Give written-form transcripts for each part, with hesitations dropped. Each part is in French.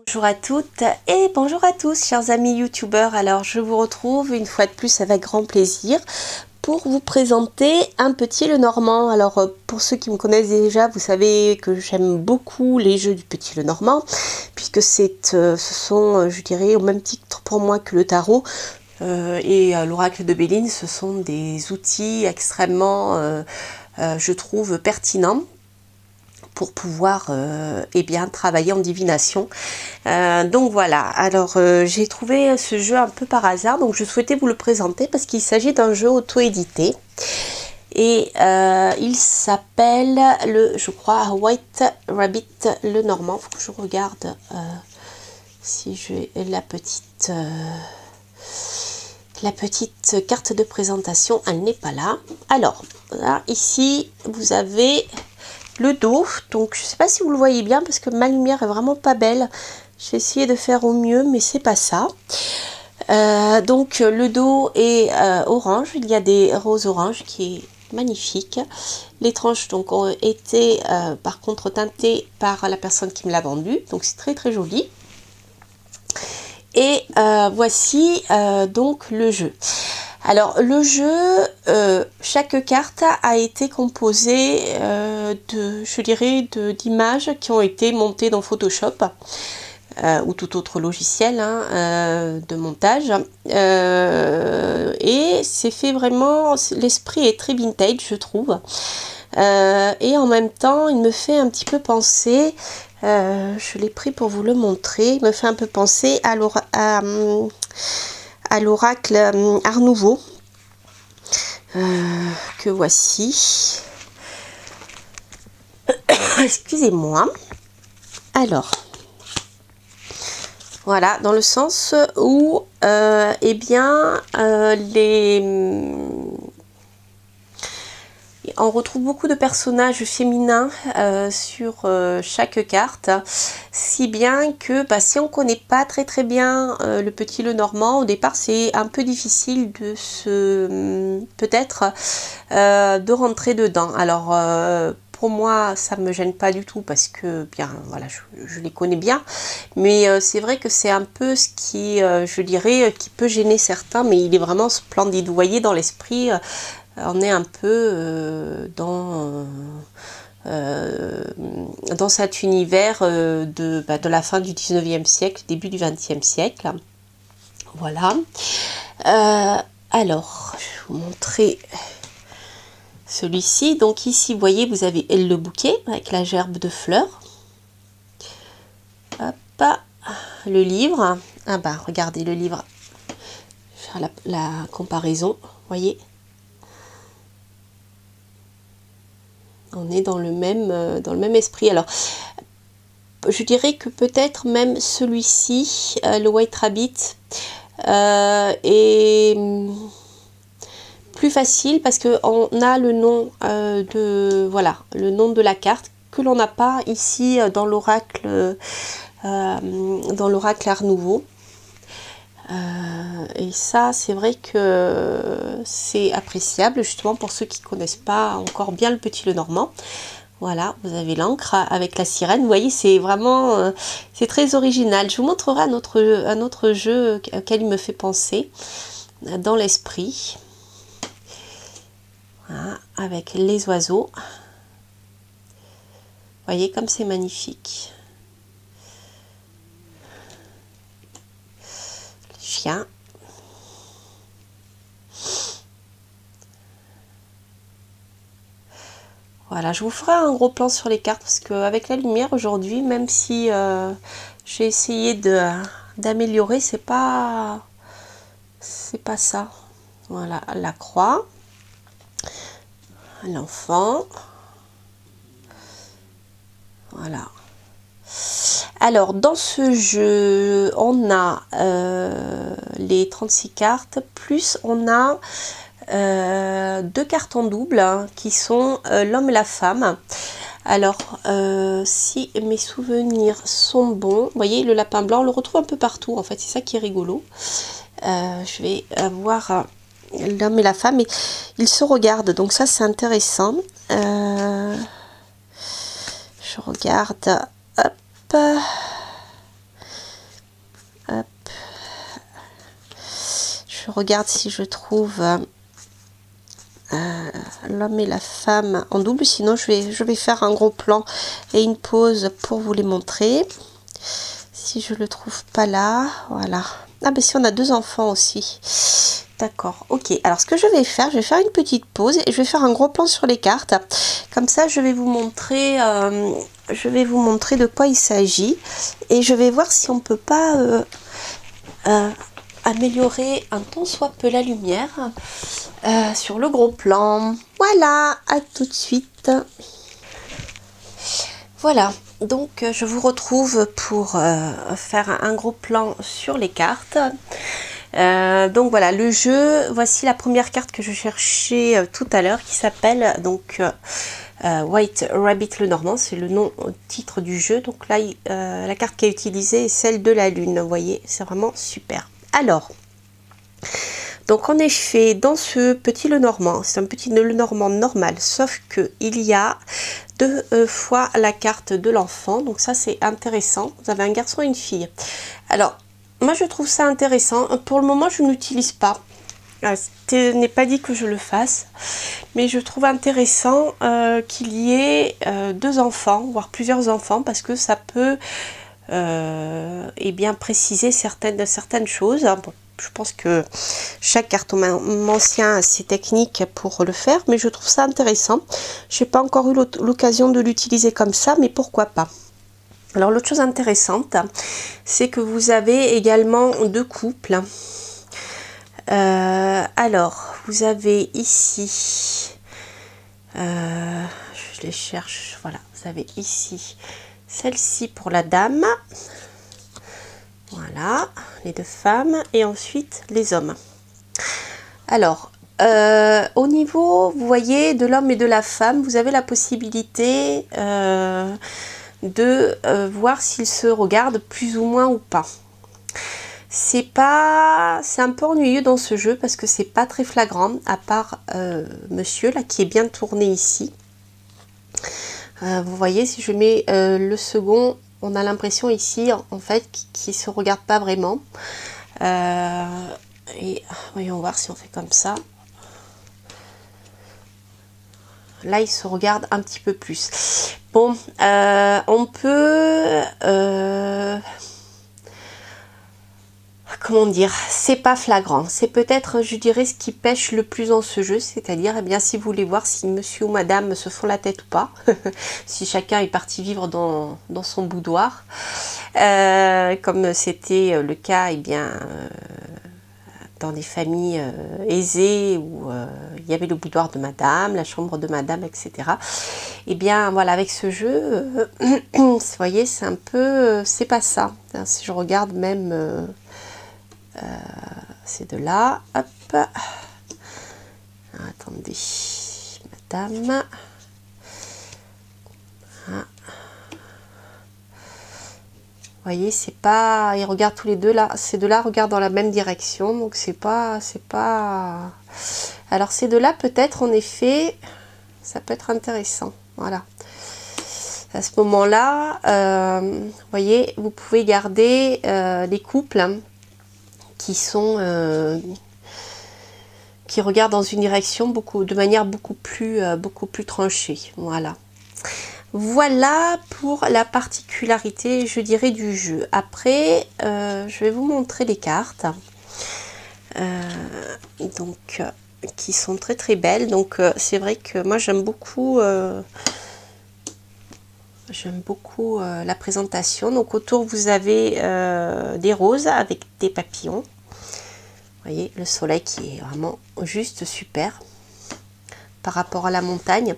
Bonjour à toutes et bonjour à tous chers amis youtubeurs. Alors je vous retrouve une fois de plus avec grand plaisir pour vous présenter un Petit Lenormand. Alors pour ceux qui me connaissent déjà, vous savez que j'aime beaucoup les jeux du Petit Lenormand, puisque ce sont, je dirais, au même titre pour moi que le tarot et l'oracle de Béline, ce sont des outils extrêmement, je trouve, pertinents pour pouvoir eh bien travailler en divination. Donc voilà, alors j'ai trouvé ce jeu un peu par hasard, donc je souhaitais vous le présenter parce qu'il s'agit d'un jeu auto-édité et il s'appelle je crois White Rabbit Lenormand. Faut que je regarde si j'ai la petite carte de présentation, elle n'est pas là. Alors là, ici vous avez le dos, donc je sais pas si vous le voyez bien parce que ma lumière est vraiment pas belle. J'ai essayé de faire au mieux mais c'est pas ça. Donc le dos est orange, il y a des roses orange qui est magnifique. Les tranches donc ont été par contre teintées par la personne qui me l'a vendu, donc c'est très très joli. Et voici donc le jeu. Alors le jeu, chaque carte a été composée je dirais d'images qui ont été montées dans Photoshop ou tout autre logiciel de montage, et c'est fait vraiment, l'esprit est très vintage je trouve, et en même temps il me fait un petit peu penser, je l'ai pris pour vous le montrer, il me fait un peu penser à l'oracle Art Nouveau que voici. Excusez-moi. Alors voilà, dans le sens où eh bien on retrouve beaucoup de personnages féminins sur chaque carte, si bien que si on ne connaît pas très bien le Petit Lenormand, au départ c'est un peu difficile de peut-être de rentrer dedans. Alors pour moi ça me gêne pas du tout parce que bien voilà, je les connais bien, mais c'est vrai que c'est un peu ce qui je dirais qui peut gêner certains, mais il est vraiment splendide. Vous voyez, dans l'esprit on est un peu dans cet univers de la fin du 19e siècle, début du 20e siècle. Voilà. Alors, je vais vous montrer celui-ci. Donc ici, vous voyez, vous avez le bouquet avec la gerbe de fleurs. Hop, le livre. Ah bah, regardez le livre. Je vais faire la comparaison. Vous voyez, on est dans le même esprit. Alors, je dirais que peut-être même celui-ci, le White Rabbit, est plus facile parce que on a le nom le nom de la carte que l'on n'a pas ici dans l'oracle Art Nouveau. Et ça, c'est vrai que c'est appréciable justement pour ceux qui ne connaissent pas encore bien le Petit Lenormand. Voilà, vous avez l'encre avec la sirène. Vous voyez, c'est vraiment c'est très original. Je vous montrerai un autre jeu auquel il me fait penser dans l'esprit. Voilà, avec les oiseaux. Vous voyez comme c'est magnifique. Les chiens. Voilà, je vous ferai un gros plan sur les cartes parce qu'avec la lumière aujourd'hui, même si j'ai essayé d'améliorer, c'est pas ça. Voilà, la croix, l'enfant. Voilà. Alors, dans ce jeu, on a les 36 cartes, plus on a deux cartes en double qui sont l'homme et la femme. Alors, si mes souvenirs sont bons, vous voyez, le lapin blanc, on le retrouve un peu partout, en fait, c'est ça qui est rigolo. Je vais voir l'homme et la femme, et ils se regardent, donc ça, c'est intéressant. Je regarde, hop, je regarde si je trouve l'homme et la femme en double, sinon je vais faire un gros plan et une pause pour vous les montrer. Si je le trouve pas là, voilà. Ah ben si, on a 2 enfants aussi. D'accord, ok. Alors ce que je vais faire une petite pause et je vais faire un gros plan sur les cartes. Comme ça, je vais vous montrer de quoi il s'agit et je vais voir si on peut pas améliorer un tant soit peu la lumière sur le gros plan. Voilà, à tout de suite. Voilà, donc je vous retrouve pour faire un gros plan sur les cartes. Donc voilà, le jeu, voici la première carte que je cherchais tout à l'heure qui s'appelle donc White Rabbit le Normand, c'est le nom titre du jeu. Donc là, la carte qui est utilisée est celle de la lune, vous voyez, c'est vraiment super. Alors, donc en effet, dans ce petit Lenormand, c'est un petit Lenormand normal, sauf que il y a 2 fois la carte de l'enfant, donc ça c'est intéressant. Vous avez un garçon et une fille. Alors, moi je trouve ça intéressant. Pour le moment, je n'utilise pas. Ce n'est pas dit que je le fasse, mais je trouve intéressant qu'il y ait 2 enfants, voire plusieurs enfants, parce que ça peut et bien préciser certaines choses. Bon, je pense que chaque cartomancien a ses techniques pour le faire, mais je trouve ça intéressant. Je n'ai pas encore eu l'occasion de l'utiliser comme ça, mais pourquoi pas. Alors l'autre chose intéressante, c'est que vous avez également 2 couples. Alors, vous avez ici, je les cherche, voilà, vous avez ici celle-ci pour la dame, voilà, les 2 femmes, et ensuite les hommes. Alors, au niveau, vous voyez, de l'homme et de la femme, vous avez la possibilité de voir s'ils se regardent plus ou moins ou pas. C'est un peu ennuyeux dans ce jeu parce que c'est pas très flagrant, à part monsieur là qui est bien tourné ici. Vous voyez, si je mets le second, on a l'impression ici en fait qu'il se regarde pas vraiment. Et voyons voir si on fait comme ça. Là, il se regarde un petit peu plus. Bon, on peut comment dire, c'est pas flagrant. C'est peut-être, je dirais, ce qui pêche le plus dans ce jeu, c'est-à-dire, eh bien, si vous voulez voir si monsieur ou madame se font la tête ou pas, si chacun est parti vivre dans son boudoir, comme c'était le cas, eh bien, dans des familles aisées où il y avait le boudoir de madame, la chambre de madame, etc. Et bien voilà, avec ce jeu, vous voyez, c'est un peu, c'est pas ça. Si je regarde même ces 2 là, hop. Alors, attendez, madame. Ah. Vous voyez, c'est pas, ils regardent tous les 2 là, ces 2 là regardent dans la même direction, donc c'est pas, alors ces 2 là peut-être en effet, ça peut être intéressant, voilà. À ce moment là, vous voyez, vous pouvez garder les couples hein, qui regardent dans une direction de manière beaucoup plus tranchée, voilà. Voilà pour la particularité, je dirais, du jeu. Après, je vais vous montrer les cartes, donc qui sont très très belles. Donc c'est vrai que moi j'aime beaucoup la présentation. Donc autour vous avez des roses avec des papillons. Vous voyez le soleil qui est vraiment juste super par rapport à la montagne.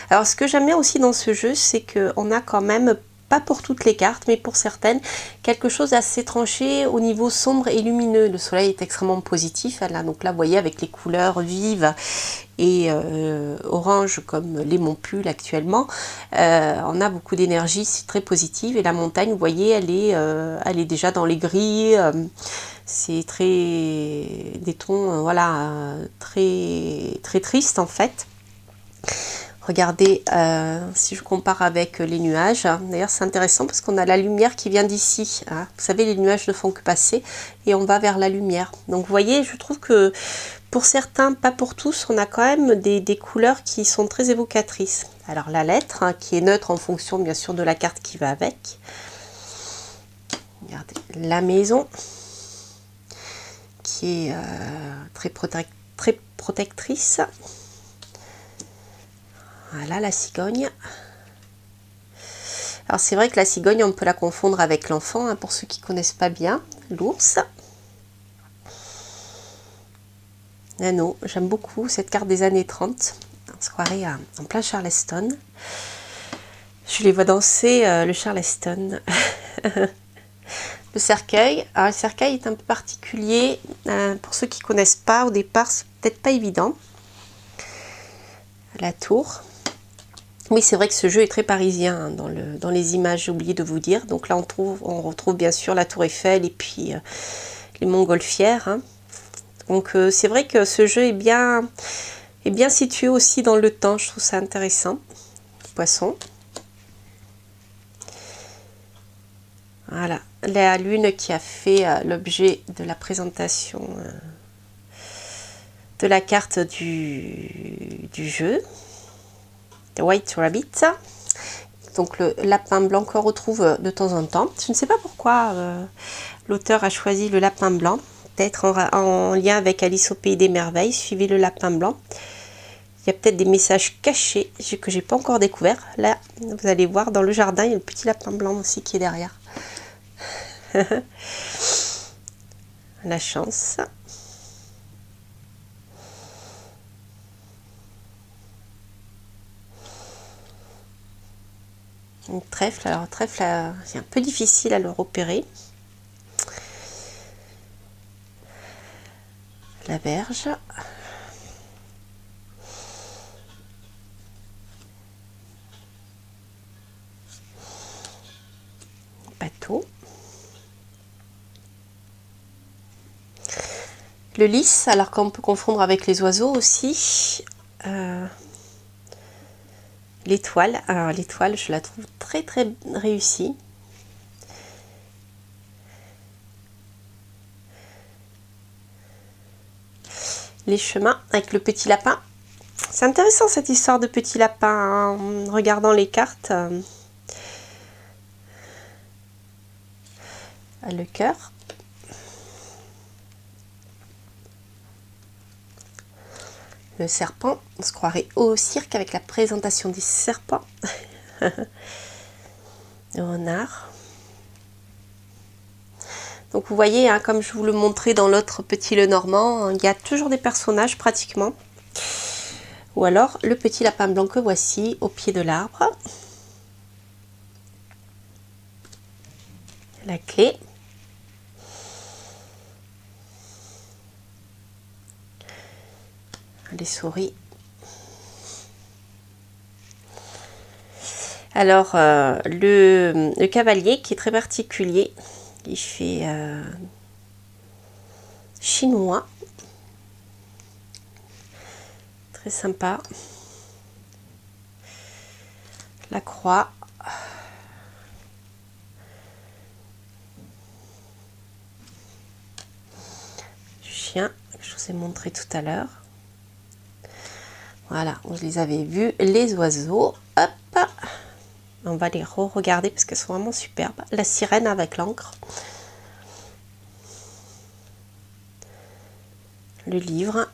Alors ce que j'aime bien aussi dans ce jeu, c'est qu'on a quand même, pas pour toutes les cartes, mais pour certaines, quelque chose d'assez tranché au niveau sombre et lumineux. Le soleil est extrêmement positif, là, donc là vous voyez avec les couleurs vives et orange comme les Montpull actuellement, on a beaucoup d'énergie, c'est très positive, et la montagne vous voyez elle est déjà dans les gris, c'est très des tons voilà très très tristes en fait. Vous regardez, si je compare avec les nuages, hein, d'ailleurs c'est intéressant parce qu'on a la lumière qui vient d'ici. Hein. Vous savez, les nuages ne font que passer et on va vers la lumière. Donc vous voyez, je trouve que pour certains, pas pour tous, on a quand même des couleurs qui sont très évocatrices. Alors la lettre, hein, qui est neutre en fonction bien sûr de la carte qui va avec. Regardez, la maison, qui est très protectrice. Voilà, la cigogne. Alors c'est vrai que la cigogne, on peut la confondre avec l'enfant, hein, pour ceux qui ne connaissent pas bien. L'ours. Nano, j'aime beaucoup cette carte des années 30. On se croirait en plein Charleston. Je les vois danser le Charleston. Le cercueil. Alors le cercueil est un peu particulier. Pour ceux qui ne connaissent pas, au départ, c'est peut-être pas évident. La tour. Oui, c'est vrai que ce jeu est très parisien, hein, dans les images, j'ai oublié de vous dire. Donc là, on retrouve bien sûr la tour Eiffel et puis les montgolfières. Hein. Donc c'est vrai que ce jeu est bien situé aussi dans le temps. Je trouve ça intéressant. Poisson. Voilà, la lune qui a fait l'objet de la présentation de la carte du jeu. The White Rabbit. Donc le lapin blanc qu'on retrouve de temps en temps. Je ne sais pas pourquoi l'auteur a choisi le lapin blanc. Peut-être en lien avec Alice au Pays des Merveilles. Suivez le lapin blanc. Il y a peut-être des messages cachés que j'ai pas encore découvert. Là, vous allez voir dans le jardin, il y a le petit lapin blanc aussi qui est derrière. La chance. Une trèfle. Alors trèfle, c'est un peu difficile à le repérer. La verge. Bateau. Le lys, alors qu'on peut confondre avec les oiseaux aussi. L'étoile, alors l'étoile, je la trouve très réussie. Les chemins avec le petit lapin. C'est intéressant cette histoire de petit lapin, hein, en regardant les cartes. Le cœur. Le serpent, on se croirait au cirque avec la présentation des serpents. Le renard. Donc vous voyez, hein, comme je vous le montrais dans l'autre petit Lenormand, il y a toujours des personnages pratiquement. Ou alors le petit lapin blanc que voici au pied de l'arbre. La clé. Les souris. Alors le cavalier qui est très particulier, il fait chinois, très sympa. La croix. Du chien que je vous ai montré tout à l'heure. Voilà, je les avais vus, les oiseaux. Hop, on va les re-regarder parce qu'elles sont vraiment superbes. La sirène avec l'encre. Le livre.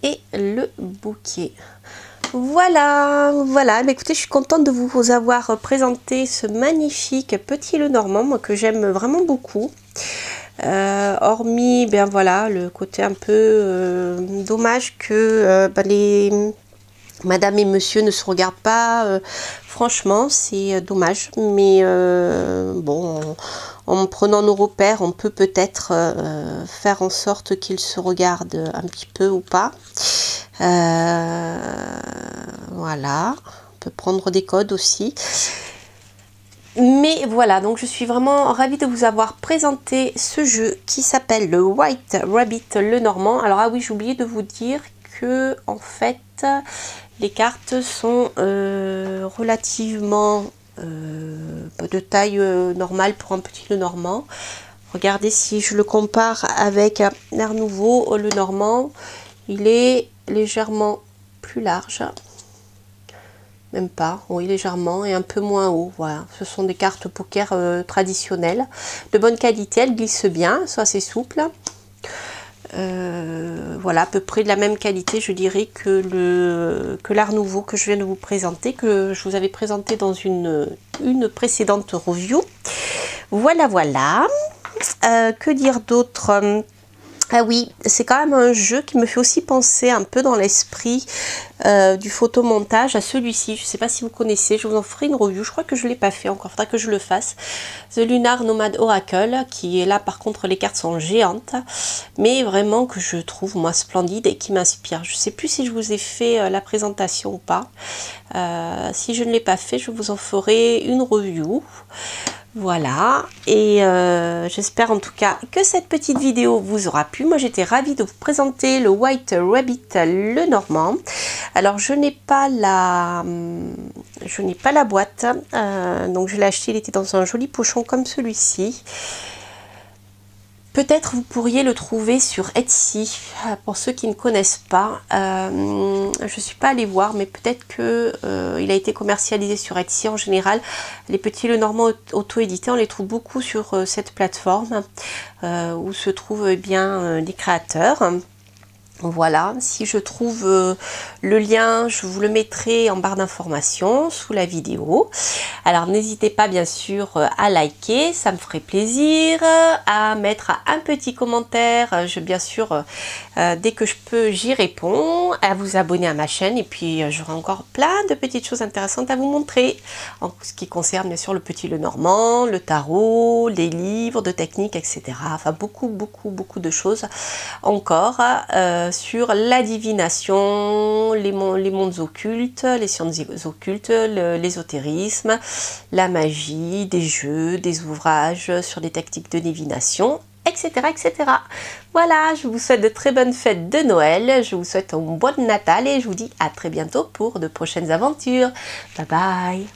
Et le bouquet. Voilà. Mais écoutez, je suis contente de vous avoir présenté ce magnifique petit Lenormand, moi, que j'aime vraiment beaucoup. Hormis ben voilà le côté un peu dommage que les madame et monsieur ne se regardent pas, franchement c'est dommage, mais bon, en prenant nos repères on peut peut-être faire en sorte qu'ils se regardent un petit peu ou pas. Voilà, on peut prendre des codes aussi. Mais voilà, donc je suis vraiment ravie de vous avoir présenté ce jeu qui s'appelle le White Rabbit le Normand. Alors ah oui, j'ai oublié de vous dire que en fait les cartes sont relativement de taille normale pour un petit le Normand. Regardez, si je le compare avec l'Art Nouveau, le Normand, il est légèrement plus large. Même pas, oui, légèrement, et un peu moins haut. Voilà, ce sont des cartes poker traditionnelles, de bonne qualité, elles glissent bien, elles sont assez souples. Voilà, à peu près de la même qualité, je dirais, que l'Art Nouveau que je viens de vous présenter, que je vous avais présenté dans une précédente review. Voilà, voilà. Que dire d'autre? Ah oui, c'est quand même un jeu qui me fait aussi penser un peu dans l'esprit du photomontage à celui-ci. Je ne sais pas si vous connaissez, je vous en ferai une review. Je crois que je ne l'ai pas fait encore, il faudra que je le fasse. The Lunar Nomad Oracle, qui est là, par contre, les cartes sont géantes, mais vraiment que je trouve, moi, splendide et qui m'inspire. Je ne sais plus si je vous ai fait la présentation ou pas. Si je ne l'ai pas fait, je vous en ferai une review. Voilà, et j'espère en tout cas que cette petite vidéo vous aura plu. Moi j'étais ravie de vous présenter le White Rabbit le Normand. Alors je n'ai pas la boîte, donc je l'ai acheté, il était dans un joli pochon comme celui-ci. Peut-être vous pourriez le trouver sur Etsy, pour ceux qui ne connaissent pas. Je ne suis pas allée voir, mais peut-être que il a été commercialisé sur Etsy en général. Les petits le Normand auto-édités, on les trouve beaucoup sur cette plateforme où se trouvent bien les créateurs. Voilà, si je trouve le lien, je vous le mettrai en barre d'informations sous la vidéo. Alors n'hésitez pas bien sûr à liker, ça me ferait plaisir, à mettre un petit commentaire, bien sûr dès que je peux j'y réponds, à vous abonner à ma chaîne et puis j'aurai encore plein de petites choses intéressantes à vous montrer en ce qui concerne bien sûr le petit le Normand, le tarot, les livres de techniques, etc. Enfin beaucoup de choses encore. Sur la divination, les mondes occultes, les sciences occultes, l'ésotérisme, la magie, des jeux, des ouvrages sur des tactiques de divination, etc., etc. Voilà, je vous souhaite de très bonnes fêtes de Noël, je vous souhaite un bon Natal et je vous dis à très bientôt pour de prochaines aventures. Bye bye.